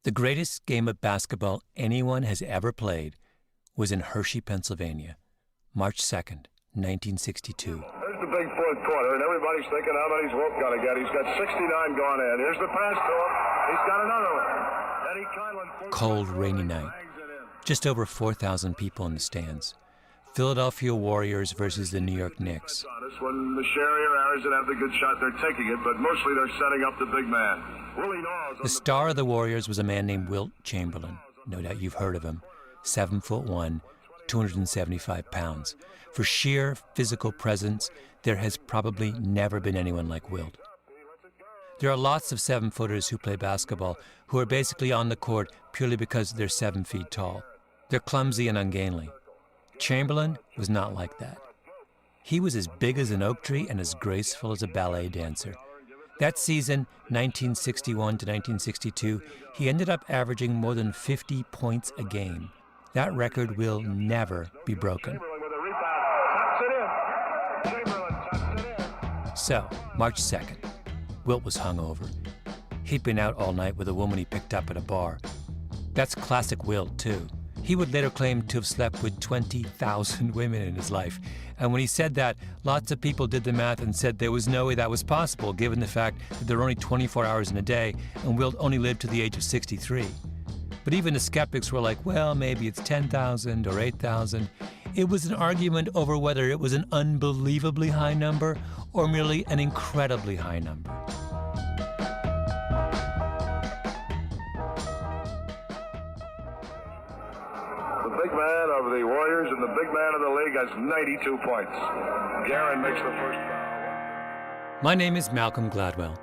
The greatest game of basketball anyone has ever played was in Hershey, Pennsylvania, March 2nd, 1962. Here's the big fourth quarter, and everybody's thinking how many's Wilt going to get. He's got 69 gone in. Here's the pass to him. He's got another one. Eddie Kylan. Cold, rainy night. Just over 4,000 people in the stands. Philadelphia Warriors versus the New York Knicks. When the Sherry or Andersen have the good shot, they're taking it, but mostly they're setting up the big man. The star of the Warriors was a man named Wilt Chamberlain. No doubt you've heard of him. 7'1", 275 pounds. For sheer physical presence, there has probably never been anyone like Wilt. There are lots of 7-footers who play basketball who are basically on the court purely because they're 7 feet tall. They're clumsy and ungainly. Chamberlain was not like that. He was as big as an oak tree and as graceful as a ballet dancer. That season, 1961 to 1962, he ended up averaging more than 50 points a game. That record will never be broken. So, March 2nd, Wilt was hungover. He'd been out all night with a woman he picked up at a bar. That's classic Wilt, too. He would later claim to have slept with 20,000 women in his life. And when he said that, lots of people did the math and said there was no way that was possible, given the fact that there were only 24 hours in a day, and Wilt only lived to the age of 63. But even the skeptics were like, well, maybe it's 10,000 or 8,000. It was an argument over whether it was an unbelievably high number or merely an incredibly high number. The big man of the Warriors and the big man of the league has 92 points. Guerin makes the first foul. My name is Malcolm Gladwell.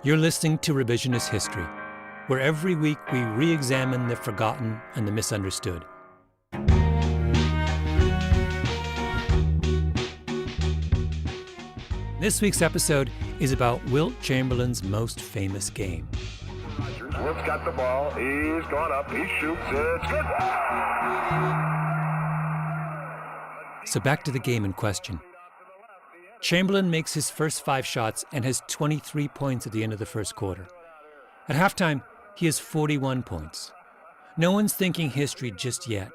You're listening to Revisionist History, where every week we re-examine the forgotten and the misunderstood. This week's episode is about Wilt Chamberlain's most famous game. Wilt's got the ball. He's gone up. He shoots. It's good. So back to the game in question. Chamberlain makes his first 5 shots and has 23 points at the end of the first quarter. At halftime, he has 41 points. No one's thinking history just yet.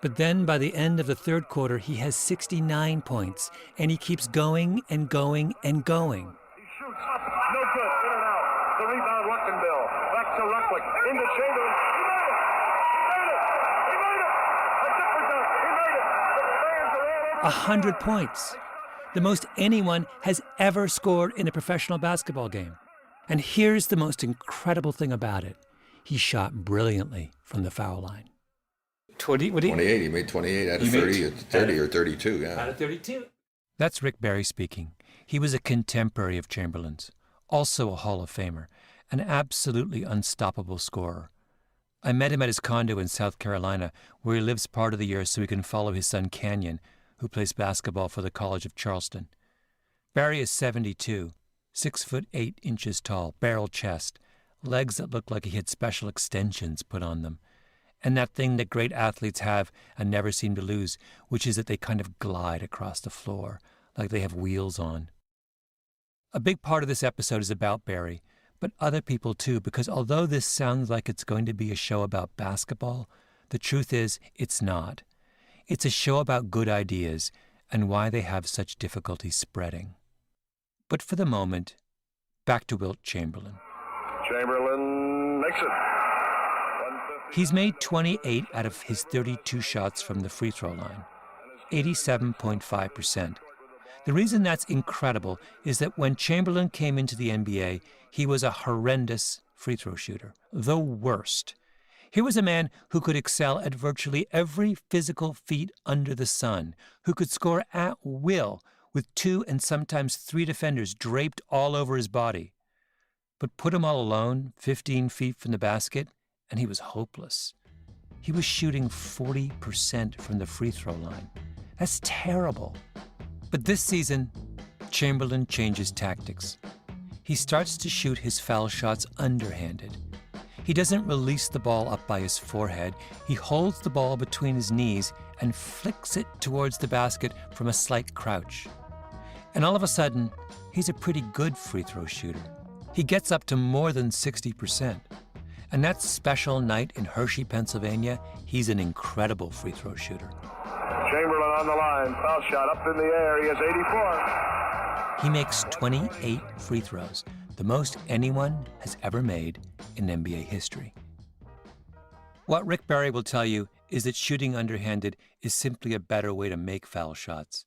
But then by the end of the third quarter, he has 69 points, and he keeps going and going and going. He shoots up. No good. In and out. The rebound, Luckenbill. Back to Rucklick. Into Chamberlain. He made it. He made it. A different dunk. He made it. The fans are all over. 100 points. The most anyone has ever scored in a professional basketball game. And here's the most incredible thing about it. He shot brilliantly from the foul line. 28. He made 28 out of 30 or 32, yeah. Out of 32. That's Rick Barry speaking. He was a contemporary of Chamberlain's, also a Hall of Famer, an absolutely unstoppable scorer. I met him at his condo in South Carolina, where he lives part of the year so he can follow his son Canyon, who plays basketball for the College of Charleston. Barry is 72, 6'8" tall, barrel chest, legs that look like he had special extensions put on them, and that thing that great athletes have and never seem to lose, which is that they kind of glide across the floor, like they have wheels on. A big part of this episode is about Barry, but other people too, because although this sounds like it's going to be a show about basketball, the truth is it's not. It's a show about good ideas and why they have such difficulty spreading. But for the moment, back to Wilt Chamberlain. Chamberlain makes it. He's made 28 out of his 32 shots from the free throw line, 87.5%. The reason that's incredible is that when Chamberlain came into the NBA, he was a horrendous free throw shooter, the worst. Here was a man who could excel at virtually every physical feat under the sun, who could score at will with 2 and sometimes 3 defenders draped all over his body. But put him all alone, 15 feet from the basket, and he was hopeless. He was shooting 40% from the free throw line. That's terrible. But this season, Chamberlain changes tactics. He starts to shoot his foul shots underhanded. He doesn't release the ball up by his forehead. He holds the ball between his knees and flicks it towards the basket from a slight crouch. And all of a sudden, he's a pretty good free throw shooter. He gets up to more than 60%. And that special night in Hershey, Pennsylvania, he's an incredible free throw shooter. Chamberlain on the line. Foul shot up in the air. He has 84. He makes 28 free throws, the most anyone has ever made in NBA history. What Rick Barry will tell you is that shooting underhanded is simply a better way to make foul shots.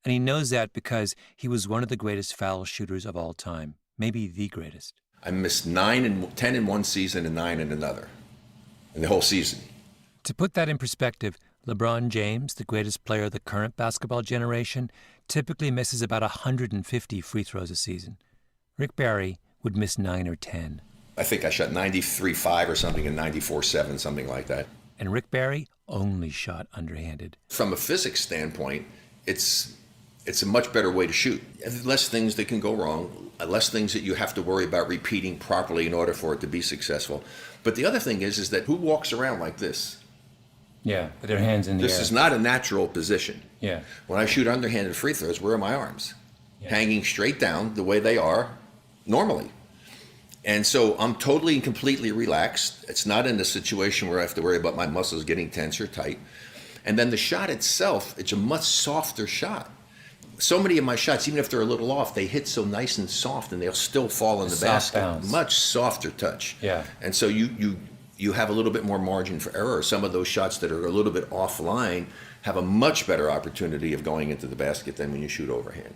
And he knows that because he was one of the greatest foul shooters of all time, maybe the greatest. I missed 10 in one season and 9 in another, in the whole season. To put that in perspective, LeBron James, the greatest player of the current basketball generation, typically misses about 150 free throws a season. Rick Barry would miss 9 or 10. I think I shot 93.5 or something and 94.7, something like that. And Rick Barry only shot underhanded. From a physics standpoint, it's a much better way to shoot. Less things that can go wrong, less things that you have to worry about repeating properly in order for it to be successful. But the other thing is that who walks around like this? Yeah, with their hands in the air. This is not a natural position. Yeah. When I shoot underhanded free throws, where are my arms? Yeah. Hanging straight down the way they are normally. And so I'm totally and completely relaxed. It's not in a situation where I have to worry about my muscles getting tense or tight. And then the shot itself, it's a much softer shot. So many of my shots, even if they're a little off, they hit so nice and soft and they'll still fall in the basket. Bounce. Much softer touch. Yeah. And so you have a little bit more margin for error. Some of those shots that are a little bit offline have a much better opportunity of going into the basket than when you shoot overhand.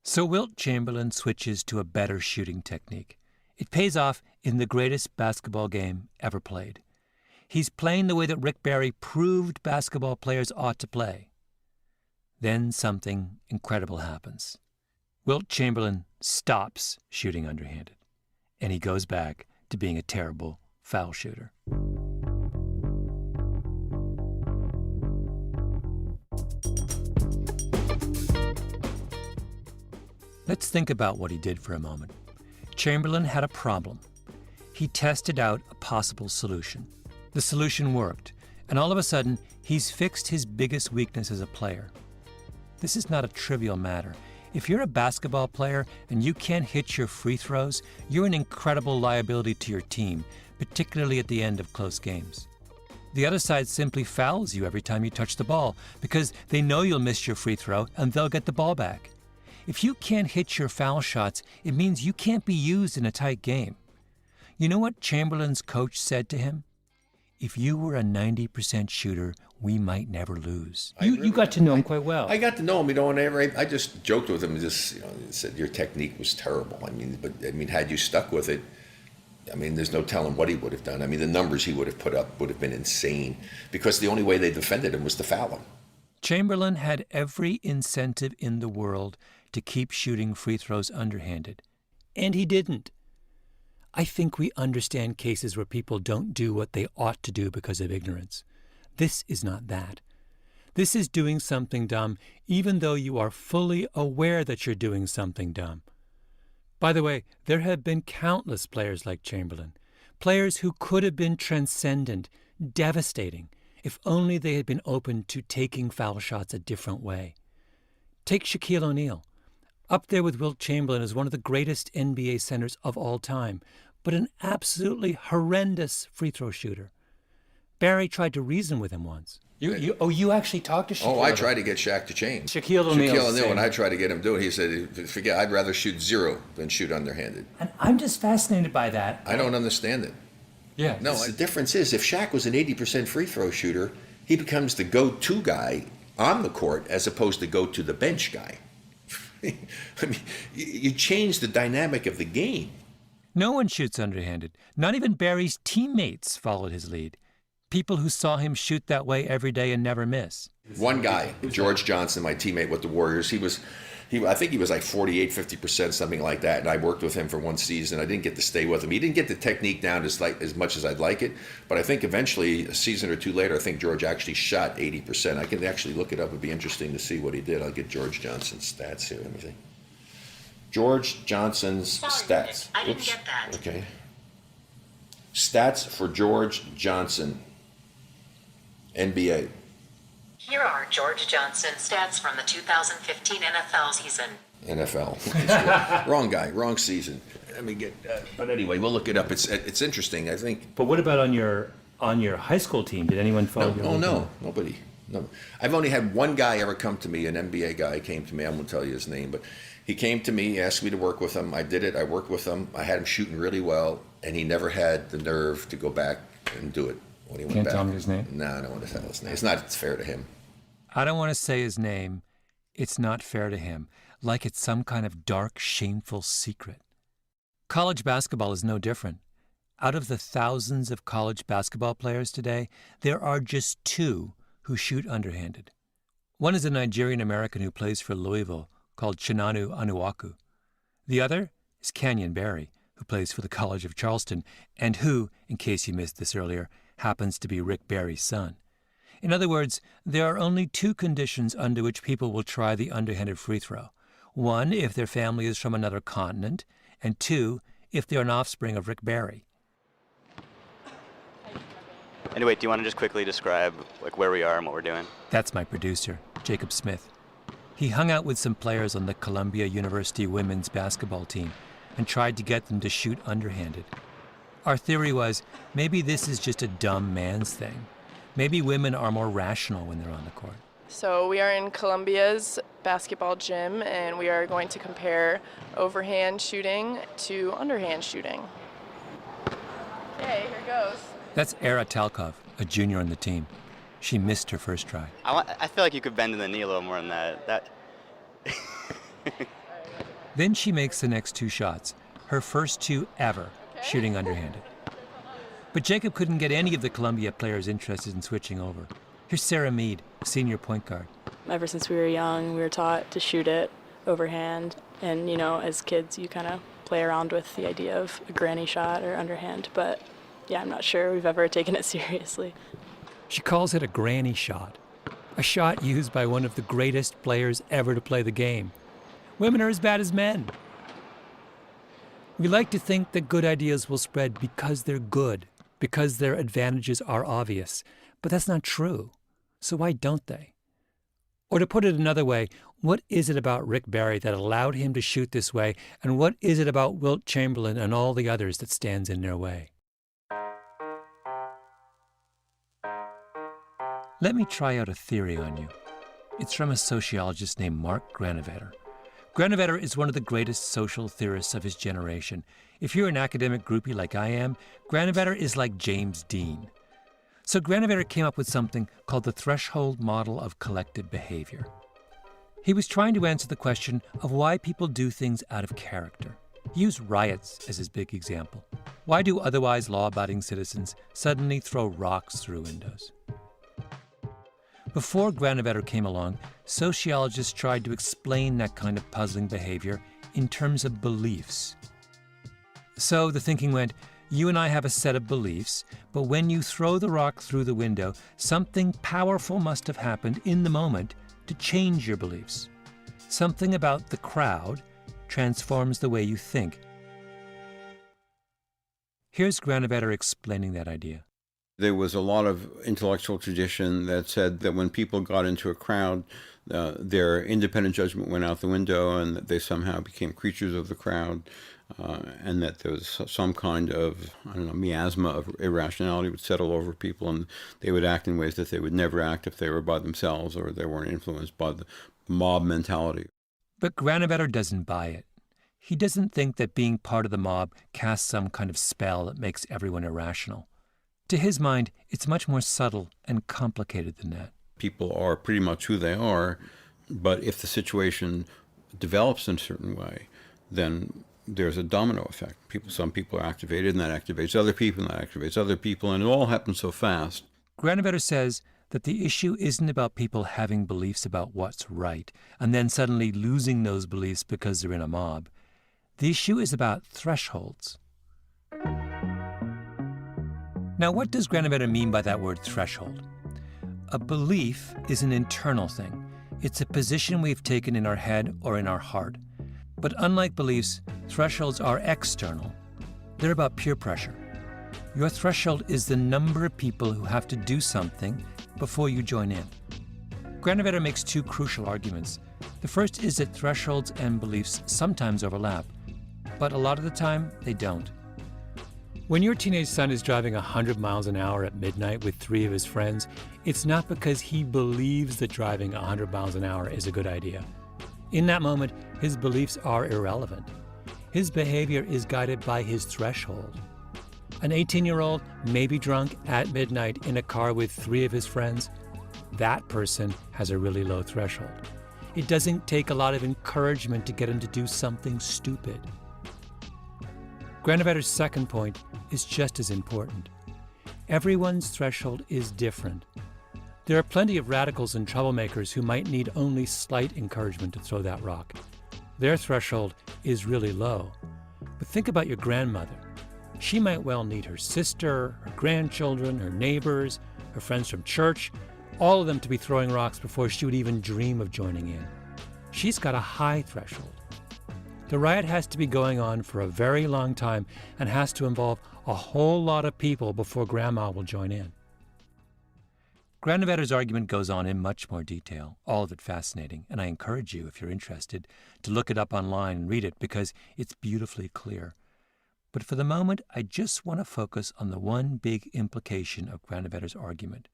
So Wilt Chamberlain switches to a better shooting technique. It pays off in the greatest basketball game ever played. He's playing the way that Rick Barry proved basketball players ought to play. Then something incredible happens. Wilt Chamberlain stops shooting underhanded, and he goes back to being a terrible foul shooter. Let's think about what he did for a moment. Chamberlain had a problem. He tested out a possible solution. The solution worked, and all of a sudden, he's fixed his biggest weakness as a player. This is not a trivial matter. If you're a basketball player and you can't hit your free throws, you're an incredible liability to your team, particularly at the end of close games. The other side simply fouls you every time you touch the ball because they know you'll miss your free throw and they'll get the ball back. If you can't hit your foul shots, it means you can't be used in a tight game. You know what Chamberlain's coach said to him? If you were a 90% shooter, we might never lose. You got to know him quite well. I got to know him. I just joked with him and just said your technique was terrible. Had you stuck with it, there's no telling what he would have done. The numbers he would have put up would have been insane because the only way they defended him was to foul him. Chamberlain had every incentive in the world to keep shooting free throws underhanded. And he didn't. I think we understand cases where people don't do what they ought to do because of ignorance. This is not that. This is doing something dumb, even though you are fully aware that you're doing something dumb. By the way, there have been countless players like Chamberlain, players who could have been transcendent, devastating, if only they had been open to taking foul shots a different way. Take Shaquille O'Neal. Up there with Wilt Chamberlain as one of the greatest NBA centers of all time, but an absolutely horrendous free throw shooter. Barry tried to reason with him once. You actually talked to Shaquille? Oh, I tried to get Shaq to change. Shaquille O'Neal, when I tried to get him to do it, he said, forget, I'd rather shoot 0 than shoot underhanded. And I'm just fascinated by that. I don't understand it. Yeah. No, the difference is if Shaq was an 80% free throw shooter, he becomes the go-to guy on the court as opposed to go-to the bench guy. You change the dynamic of the game. No one shoots underhanded. Not even Barry's teammates followed his lead. People who saw him shoot that way every day and never miss. One guy, George Johnson, my teammate with the Warriors, I think he was like 48, 50%, something like that. And I worked with him for one season. I didn't get to stay with him. He didn't get the technique down as much as I'd like it. But I think eventually, a season or two later, I think George actually shot 80%. I can actually look it up. It'd be interesting to see what he did. I'll get George Johnson's stats here. Let me see. George Johnson's stats. I didn't get that. Okay. Stats for George Johnson, NBA. Here are George Johnson's stats from the 2015 NFL season. NFL. Wrong guy, wrong season. let me get. But anyway, we'll look it up. It's interesting. I think. But what about on your high school team? Did anyone follow you? Oh no, nobody. No, I've only had one guy ever come to me. An NBA guy came to me. I won't tell you his name, but he came to me, asked me to work with him. I did it. I worked with him. I had him shooting really well, and he never had the nerve to go back and do it when he went Can't back. tell me his name? No, I don't want to tell his name. It's not fair to him. I don't want to say his name. It's not fair to him, like it's some kind of dark, shameful secret. College basketball is no different. Out of the thousands of college basketball players today, there are just 2 who shoot underhanded. One is a Nigerian-American who plays for Louisville called Chinanu Anuaku. The other is Canyon Barry, who plays for the College of Charleston and who, in case you missed this earlier, happens to be Rick Barry's son. In other words, there are only 2 conditions under which people will try the underhanded free throw. 1, if their family is from another continent, and 2, if they're an offspring of Rick Barry. Anyway, do you want to just quickly describe where we are and what we're doing? That's my producer, Jacob Smith. He hung out with some players on the Columbia University women's basketball team and tried to get them to shoot underhanded. Our theory was maybe this is just a dumb man's thing. Maybe women are more rational when they're on the court. So we are in Columbia's basketball gym, and we are going to compare overhand shooting to underhand shooting. Okay, here goes. That's Era Talkov, a junior on the team. She missed her first try. I feel like you could bend in the knee a little more than that. Then she makes the next 2 shots, her first 2 ever, shooting underhanded. But Jacob couldn't get any of the Columbia players interested in switching over. Here's Sarah Mead, senior point guard. Ever since we were young, we were taught to shoot it overhand. And, as kids, you kind of play around with the idea of a granny shot or underhand. But, yeah, I'm not sure we've ever taken it seriously. She calls it a granny shot, a shot used by one of the greatest players ever to play the game. Women are as bad as men. We like to think that good ideas will spread because they're good, because their advantages are obvious. But that's not true. So why don't they? Or to put it another way, what is it about Rick Barry that allowed him to shoot this way, and what is it about Wilt Chamberlain and all the others that stands in their way? Let me try out a theory on you. It's from a sociologist named Mark Granovetter. Granovetter is one of the greatest social theorists of his generation. If you're an academic groupie like I am, Granovetter is like James Dean. So Granovetter came up with something called the threshold model of collective behavior. He was trying to answer the question of why people do things out of character. He used riots as his big example. Why do otherwise law-abiding citizens suddenly throw rocks through windows? Before Granovetter came along, sociologists tried to explain that kind of puzzling behavior in terms of beliefs. So the thinking went, you and I have a set of beliefs, but when you throw the rock through the window, something powerful must have happened in the moment to change your beliefs. Something about the crowd transforms the way you think. Here's Granovetter explaining that idea. There was a lot of intellectual tradition that said that when people got into a crowd, their independent judgment went out the window and that they somehow became creatures of the crowd, and that there was some kind of, miasma of irrationality would settle over people, and they would act in ways that they would never act if they were by themselves or they weren't influenced by the mob mentality. But Granovetter doesn't buy it. He doesn't think that being part of the mob casts some kind of spell that makes everyone irrational. To his mind, it's much more subtle and complicated than that. People are pretty much who they are, but if the situation develops in a certain way, then there's a domino effect. Some people are activated, and that activates other people, and that activates other people, and it all happens so fast. Granovetter says that the issue isn't about people having beliefs about what's right, and then suddenly losing those beliefs because they're in a mob. The issue is about thresholds. Now, what does Granovetter mean by that word threshold? A belief is an internal thing. It's a position we've taken in our head or in our heart. But unlike beliefs, thresholds are external. They're about peer pressure. Your threshold is the number of people who have to do something before you join in. Granovetter makes 2 crucial arguments. The first is that thresholds and beliefs sometimes overlap. but a lot of the time, they don't. When your teenage son is driving 100 miles an hour at midnight with 3 of his friends, it's not because he believes that driving 100 miles an hour is a good idea. In that moment, his beliefs are irrelevant. His behavior is guided by his threshold. An 18-year-old may be drunk at midnight in a car with 3 of his friends. That person has a really low threshold. It doesn't take a lot of encouragement to get him to do something stupid. Granovetter's second point is just as important. Everyone's threshold is different. There are plenty of radicals and troublemakers who might need only slight encouragement to throw that rock. Their threshold is really low. But think about your grandmother. She might well need her sister, her grandchildren, her neighbors, her friends from church, all of them to be throwing rocks before she would even dream of joining in. She's got a high threshold. The riot has to be going on for a very long time and has to involve a whole lot of people before Grandma will join in. Granovetter's argument goes on in much more detail, all of it fascinating, and I encourage you, if you're interested, to look it up online and read it because it's beautifully clear. But for the moment, I just want to focus on the one big implication of Granovetter's argument.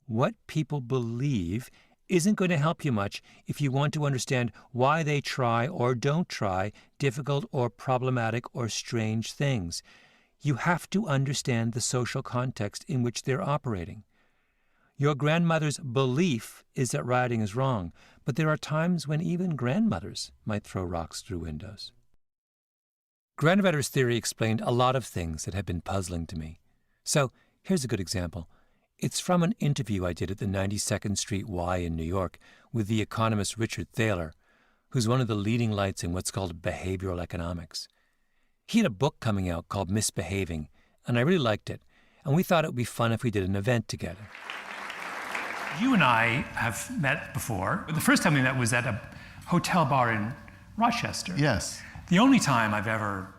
What people believe isn't going to help you much if you want to understand why they try or don't try difficult or problematic or strange things. You have to understand the social context in which they're operating. Your grandmother's belief is that rioting is wrong, but there are times when even grandmothers might throw rocks through windows. Granovetter's theory explained a lot of things that had been puzzling to me. So here's a good example. It's from an interview I did at the 92nd Street Y in New York with the economist Richard Thaler, who's one of the leading lights in what's called behavioral economics. He had a book coming out called Misbehaving, and I really liked it, and we thought it would be fun if we did an event together. You and I have met before. The first time we met was at a hotel bar in Rochester. Yes. The only time I've ever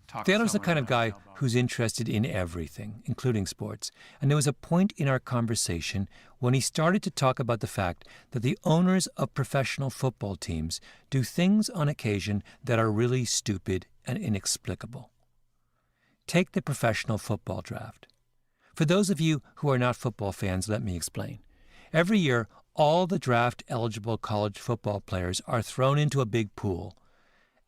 talked to Thaler's the kind of guy who's interested in everything, including sports. And there was a point in our conversation when he started to talk about the fact that the owners of professional football teams do things on occasion that are really stupid and inexplicable. Take the professional football draft. For those of you who are not football fans, let me explain. Every year, all the draft-eligible college football players are thrown into a big pool,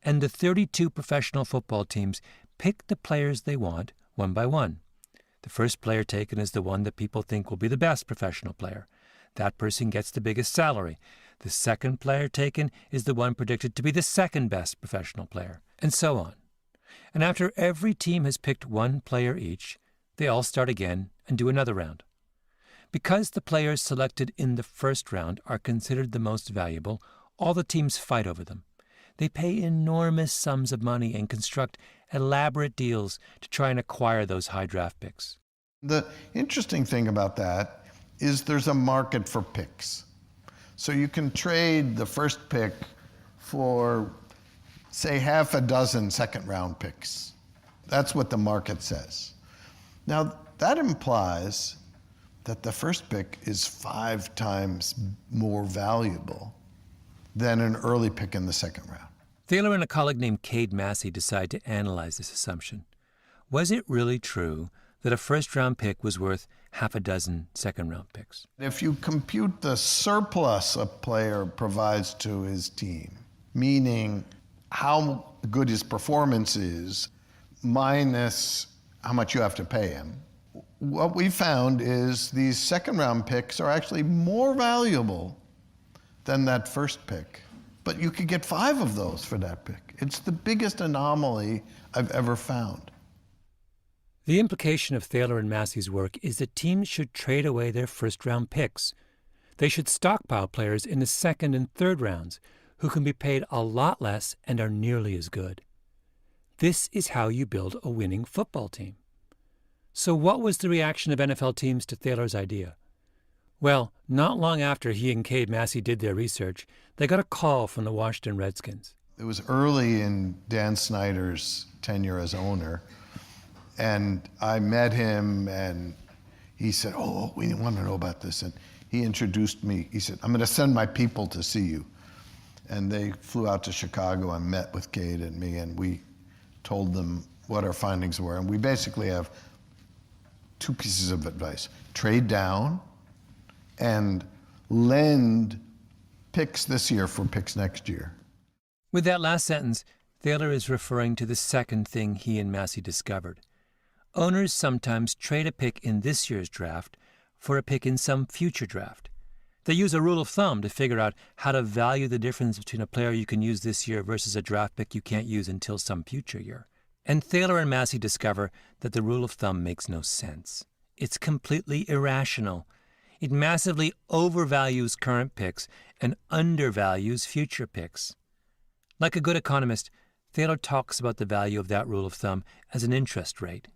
and the 32 professional football teams pick the players they want one by one. The first player taken is the one that people think will be the best professional player. That person gets the biggest salary. The second player taken is the one predicted to be the second best professional player, and so on. And after every team has picked one player each, they all start again and do another round. Because the players selected in the first round are considered the most valuable, all the teams fight over them. They pay enormous sums of money and construct elaborate deals to try and acquire those high draft picks. The interesting thing about that is there's a market for picks. So you can trade the first pick for, say, half a dozen second-round picks. That's what the market says. Now, that implies that the first pick is 5 times more valuable than an early pick in the second round. Thaler and a colleague named Cade Massey decided to analyze this assumption. Was it really true that a first-round pick was worth half a dozen second-round picks? If you compute the surplus a player provides to his team, meaning how good his performance is minus how much you have to pay him, what we found is these second-round picks are actually more valuable than that first pick. But you could get 5 of those for that pick. It's the biggest anomaly I've ever found. The implication of Thaler and Massey's work is that teams should trade away their first-round picks. They should stockpile players in the second and third rounds who can be paid a lot less and are nearly as good. This is how you build a winning football team. So what was the reaction of NFL teams to Thaler's idea? Well, not long after he and Cade Massey did their research, they got a call from the Washington Redskins. It was early in Dan Snyder's tenure as owner, and I met him, and he said, "Oh, we want to know about this." And he introduced me. He said, "I'm going to send my people to see you." And they flew out to Chicago and met with Kate and me, and we told them what our findings were. And we basically have two pieces of advice. Trade down and lend picks this year for picks next year. With that last sentence, Thaler is referring to the second thing he and Massey discovered. Owners sometimes trade a pick in this year's draft for a pick in some future draft. They use a rule of thumb to figure out how to value the difference between a player you can use this year versus a draft pick you can't use until some future year. And Thaler and Massey discover that the rule of thumb makes no sense. It's completely irrational. It massively overvalues current picks and undervalues future picks. Like a good economist, Thaler talks about the value of that rule of thumb as an interest rate.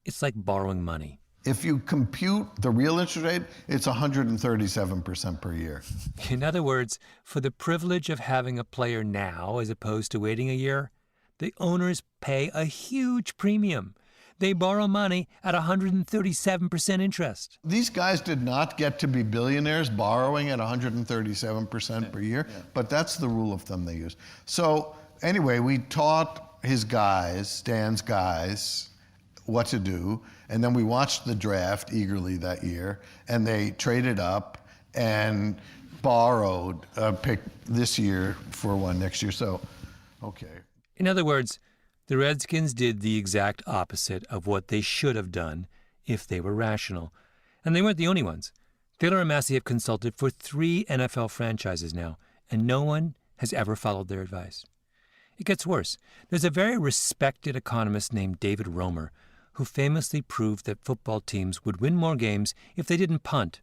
It's like borrowing money. If you compute the real interest rate, it's 137% per year. In other words, for the privilege of having a player now as opposed to waiting a year, the owners pay a huge premium. They borrow money at 137% interest. These guys did not get to be billionaires borrowing at 137% per year, but that's the rule of thumb they use. So anyway, we taught his guys, Dan's guys, what to do, and then we watched the draft eagerly that year, and they traded up and borrowed a pick this year for one next year. So, okay. In other words, the Redskins did the exact opposite of what they should have done if they were rational. And they weren't the only ones. Thaler and Massey have consulted for 3 NFL franchises now, and no one has ever followed their advice. It gets worse. There's a very respected economist named David Romer who famously proved that football teams would win more games if they didn't punt,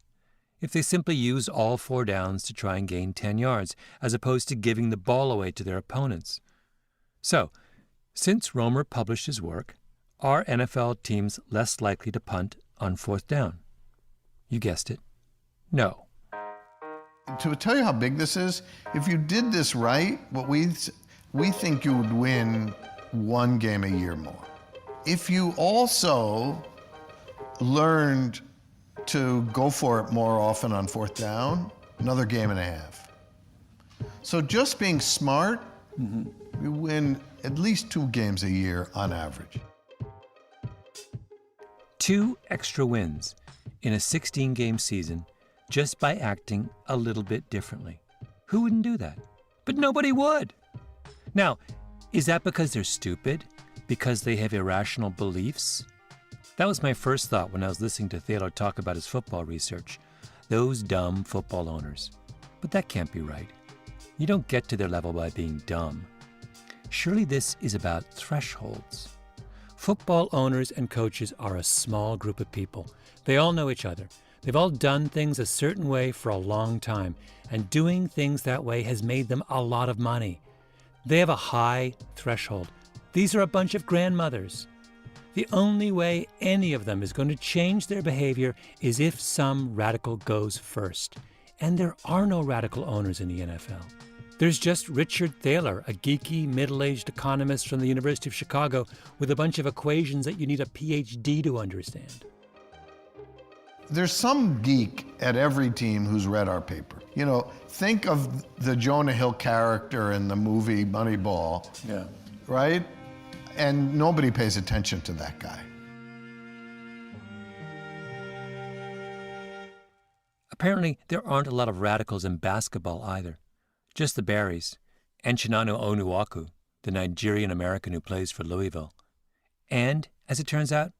if they simply used all 4 downs to try and gain 10 yards, as opposed to giving the ball away to their opponents. So, since Romer published his work, are NFL teams less likely to punt on 4th down? You guessed it. No. To tell you how big this is, if you did this right, what we think you would win 1 game a year more. If you also learned to go for it more often on 4th down, another game and a half. So just being smart, you win at least 2 games a year on average. 2 extra wins in a 16-game season just by acting a little bit differently. Who wouldn't do that? But nobody would. Now, is that because they're stupid? Because they have irrational beliefs? That was my first thought when I was listening to Thaler talk about his football research. Those dumb football owners. But that can't be right. You don't get to their level by being dumb. Surely this is about thresholds. Football owners and coaches are a small group of people. They all know each other. They've all done things a certain way for a long time, and doing things that way has made them a lot of money. They have a high threshold. These are a bunch of grandmothers. The only way any of them is going to change their behavior is if some radical goes first. And there are no radical owners in the NFL. There's just Richard Thaler, a geeky, middle-aged economist from the University of Chicago with a bunch of equations that you need a PhD to understand. There's some geek at every team who's read our paper. You know, think of the Jonah Hill character in the movie Moneyball. Yeah. Right? And nobody pays attention to that guy. Apparently, there aren't a lot of radicals in basketball either. Just the Barrys, and Chinanu Onuaku, the Nigerian-American who plays for Louisville. And, as it turns out,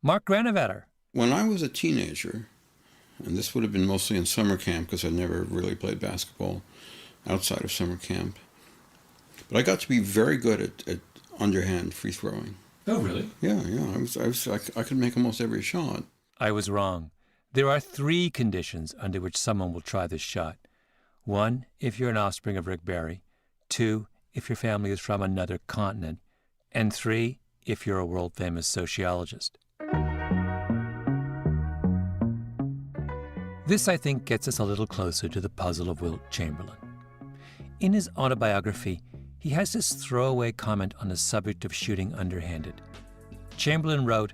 Mark Granovetter. When I was a teenager, and this would have been mostly in summer camp because I never really played basketball outside of summer camp, but I got to be very good at underhand free throwing. Oh, really? Yeah. I could make almost every shot. I was wrong. There are 3 conditions under which someone will try this shot. 1, if you're an offspring of Rick Barry. 2, if your family is from another continent. And 3, if you're a world-famous sociologist. This, I think, gets us a little closer to the puzzle of Wilt Chamberlain. In his autobiography, he has this throwaway comment on the subject of shooting underhanded. Chamberlain wrote,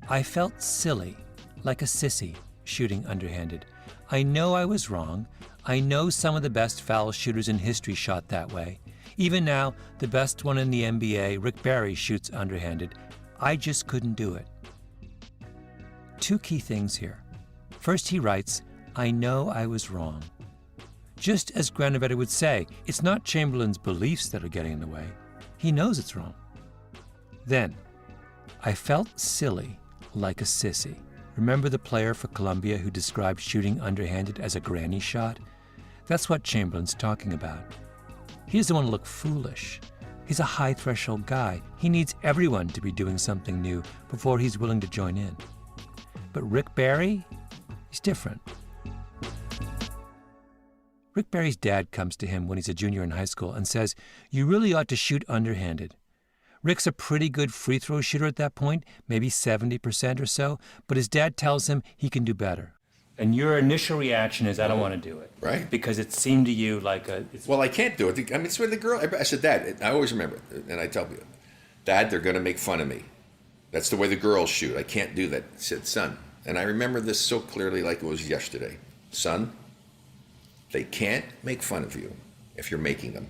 "I felt silly, like a sissy, shooting underhanded. I know I was wrong. I know some of the best foul shooters in history shot that way. Even now, the best one in the NBA, Rick Barry, shoots underhanded. I just couldn't do it. Two key things here. First, he writes, I know I was wrong. Just as Granovetti would say, it's not Chamberlain's beliefs that are getting in the way. He knows it's wrong. Then, I felt silly, like a sissy. Remember the player for Columbia who described shooting underhanded as a granny shot? That's what Chamberlain's talking about. He doesn't want to look foolish. He's a high-threshold guy. He needs everyone to be doing something new before he's willing to join in. But Rick Barry, he's different. Rick Barry's dad comes to him when he's a junior in high school and says, you really ought to shoot underhanded. Rick's a pretty good free throw shooter at that point, maybe 70% or so, but his dad tells him he can do better. And your initial reaction is, I don't want to do it. Right. Because it seemed to you like a... Well, I can't do it. I mean, it's where the girl... I said, Dad, I always remember, and I tell people, Dad, they're going to make fun of me. That's the way the girls shoot. I can't do that. I said, son, and I remember this so clearly like it was yesterday. Son, they can't make fun of you if you're making them.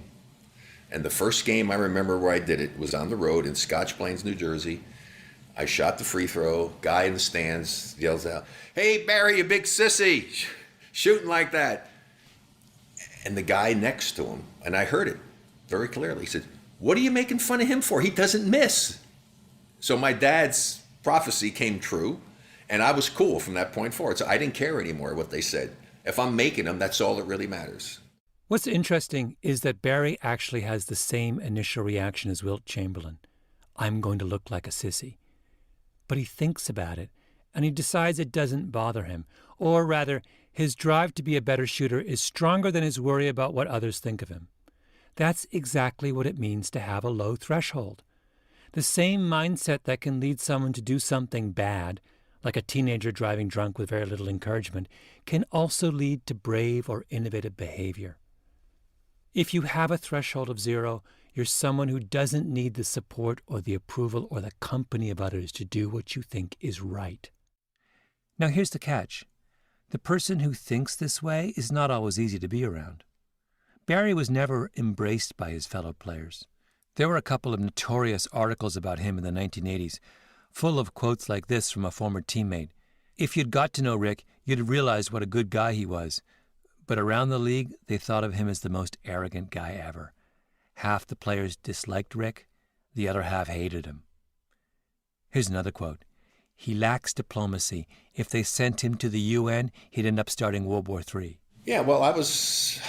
And the first game I remember where I did it was on the road in Scotch Plains, New Jersey. I shot the free throw. Guy in the stands yells out, hey, Barry, you big sissy, shooting like that. And the guy next to him, and I heard it very clearly, he said, what are you making fun of him for? He doesn't miss. So my dad's prophecy came true, and I was cool from that point forward. So I didn't care anymore what they said. If I'm making them, that's all that really matters. What's interesting is that Barry actually has the same initial reaction as Wilt Chamberlain. I'm going to look like a sissy. But he thinks about it, and he decides it doesn't bother him. Or rather, his drive to be a better shooter is stronger than his worry about what others think of him. That's exactly what it means to have a low threshold. The same mindset that can lead someone to do something bad, like a teenager driving drunk with very little encouragement, can also lead to brave or innovative behavior. If you have a threshold of 0, you're someone who doesn't need the support or the approval or the company of others to do what you think is right. Now here's the catch. The person who thinks this way is not always easy to be around. Barry was never embraced by his fellow players. There were a couple of notorious articles about him in the 1980s, full of quotes like this from a former teammate. If you'd got to know Rick, you'd have realized what a good guy he was. But around the league, they thought of him as the most arrogant guy ever. Half the players disliked Rick, the other half hated him. Here's another quote. He lacks diplomacy. If they sent him to the UN, he'd end up starting World War III. Yeah, well, I was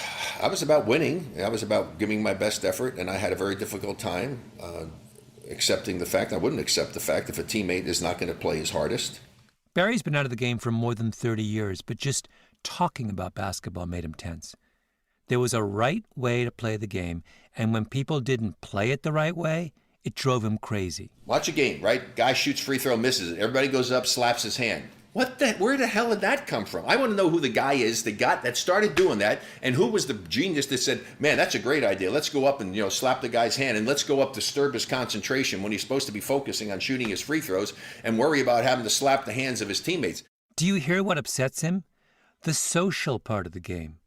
about winning. I was about giving my best effort, and I had a very difficult time accepting the fact. I wouldn't accept the fact if a teammate is not going to play his hardest. Barry's been out of the game for more than 30 years, but just talking about basketball made him tense. There was a right way to play the game, and when people didn't play it the right way, it drove him crazy. Watch a game, right? Guy shoots free throw, misses it. Everybody goes up, slaps his hand. Where the hell did that come from? I want to know who the guy is that started doing that, and who was the genius that said, man, that's a great idea. Let's go up and slap the guy's hand, and let's go up, disturb his concentration when he's supposed to be focusing on shooting his free throws and worry about having to slap the hands of his teammates. Do you hear what upsets him? The social part of the game.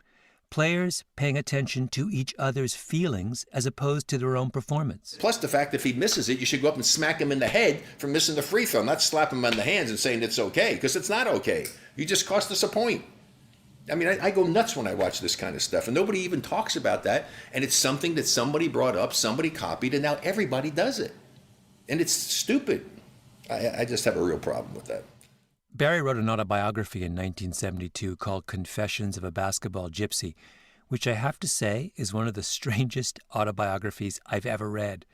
Players paying attention to each other's feelings as opposed to their own performance. Plus the fact that if he misses it, you should go up and smack him in the head for missing the free throw, not slap him on the hands and saying it's okay, because it's not okay. You just cost us a point. I mean, I go nuts when I watch this kind of stuff, and nobody even talks about that, and it's something that somebody brought up, somebody copied, and now everybody does it. And it's stupid. I just have a real problem with that. Barry wrote an autobiography in 1972 called Confessions of a Basketball Gypsy, which I have to say is one of the strangest autobiographies I've ever read.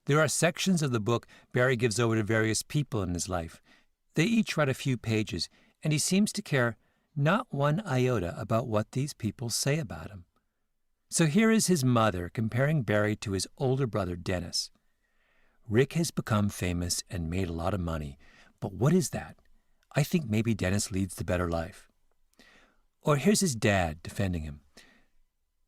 There are sections of the book Barry gives over to various people in his life. They each write a few pages, and he seems to care not one iota about what these people say about him. So here is his mother comparing Barry to his older brother, Dennis. Rick has become famous and made a lot of money, but what is that? I think maybe Dennis leads the better life. Or here's his dad defending him.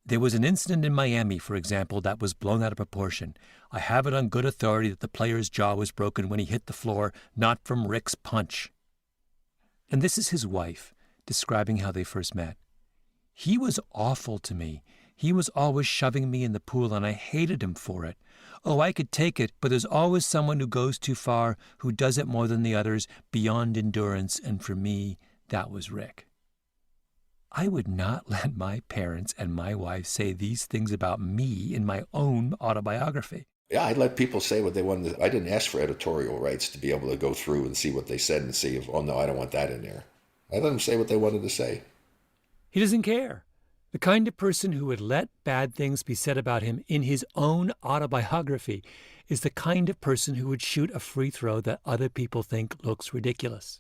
There was an incident in Miami, for example, that was blown out of proportion. I have it on good authority that the player's jaw was broken when he hit the floor, not from Rick's punch. And this is his wife, describing how they first met. He was awful to me. He was always shoving me in the pool, and I hated him for it. Oh, I could take it, but there's always someone who goes too far, who does it more than the others, beyond endurance, and for me, that was Rick. I would not let my parents and my wife say these things about me in my own autobiography. Yeah, I'd let people say what they wanted. I didn't ask for editorial rights to be able to go through and see what they said and see if, oh no, I don't want that in there. I let them say what they wanted to say. He doesn't care. The kind of person who would let bad things be said about him in his own autobiography is the kind of person who would shoot a free throw that other people think looks ridiculous.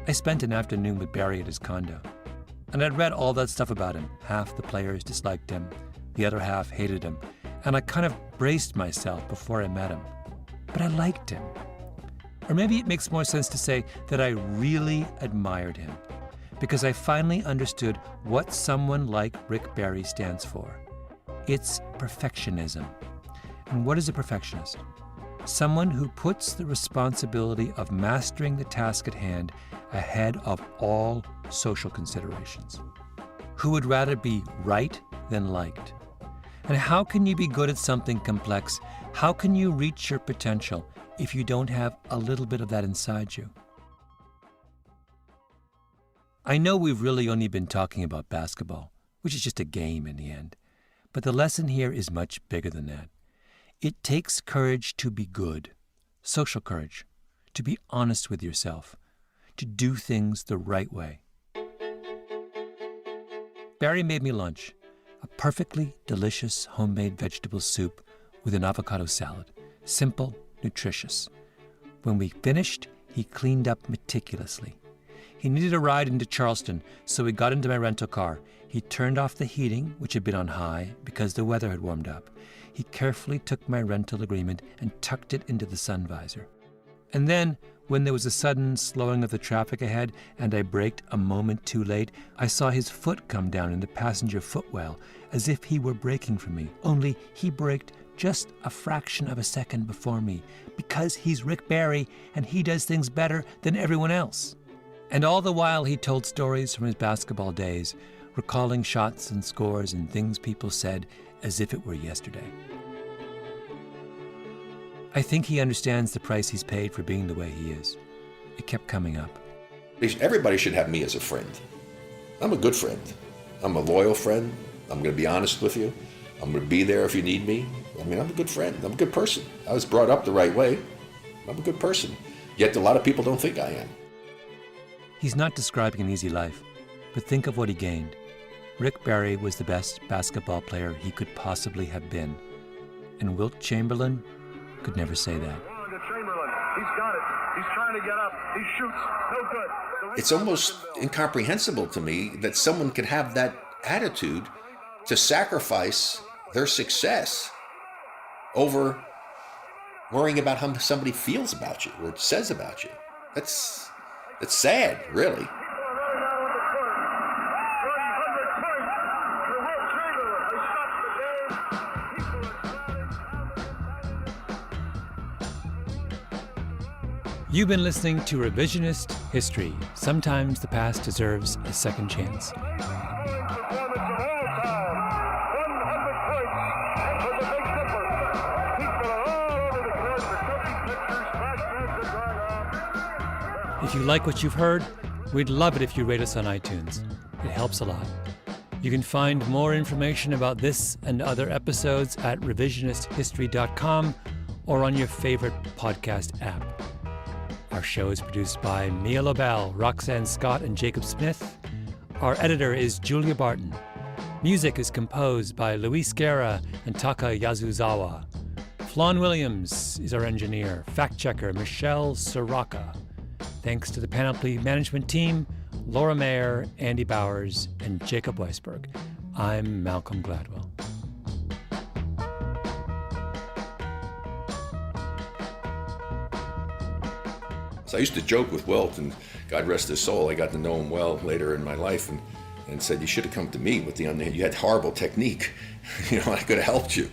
I spent an afternoon with Barry at his condo, and I'd read all that stuff about him. Half the players disliked him, the other half hated him, and I kind of braced myself before I met him. But I liked him. Or maybe it makes more sense to say that I really admired him, because I finally understood what someone like Rick Barry stands for. It's perfectionism. And what is a perfectionist? Someone who puts the responsibility of mastering the task at hand ahead of all social considerations. Who would rather be right than liked? And how can you be good at something complex? How can you reach your potential if you don't have a little bit of that inside you? I know we've really only been talking about basketball, which is just a game in the end. But the lesson here is much bigger than that. It takes courage to be good, social courage, to be honest with yourself, to do things the right way. Barry made me lunch, a perfectly delicious homemade vegetable soup with an avocado salad, simple, nutritious. When we finished, he cleaned up meticulously. He needed a ride into Charleston, so we got into my rental car. He turned off the heating, which had been on high, because the weather had warmed up. He carefully took my rental agreement and tucked it into the sun visor. And then, when there was a sudden slowing of the traffic ahead and I braked a moment too late, I saw his foot come down in the passenger footwell, as if he were braking for me, only he braked just a fraction of a second before me, because he's Rick Barry and he does things better than everyone else. And all the while he told stories from his basketball days, recalling shots and scores and things people said as if it were yesterday. I think he understands the price he's paid for being the way he is. It kept coming up. Everybody should have me as a friend. I'm a good friend. I'm a loyal friend. I'm going to be honest with you. I'm going to be there if you need me. I mean, I'm a good friend. I'm a good person. I was brought up the right way. I'm a good person. Yet a lot of people don't think I am. He's not describing an easy life, but think of what he gained. Rick Barry was the best basketball player he could possibly have been. And Wilt Chamberlain could never say that. Chamberlain. He's got it. He's trying to get up. He shoots. No good. It's almost incomprehensible to me that someone could have that attitude to sacrifice their success over worrying about how somebody feels about you or says about you. That's sad, really. You've been listening to Revisionist History. Sometimes the past deserves a second chance. If you like what you've heard, we'd love it if you rate us on iTunes. It helps a lot. You can find more information about this and other episodes at revisionisthistory.com or on your favorite podcast app. Our show is produced by Mia Lobel, Roxanne Scott, and Jacob Smith. Our editor is Julia Barton. Music is composed by Luis Guerra and Taka Yasuzawa. Flawn Williams is our engineer. Fact-checker Michelle Soraka. Thanks to the Panoply management team, Laura Mayer, Andy Bowers, and Jacob Weisberg. I'm Malcolm Gladwell. So I used to joke with Wilt, and God rest his soul, I got to know him well later in my life, and said, you should have come to me with the underhand. You had horrible technique. I could have helped you.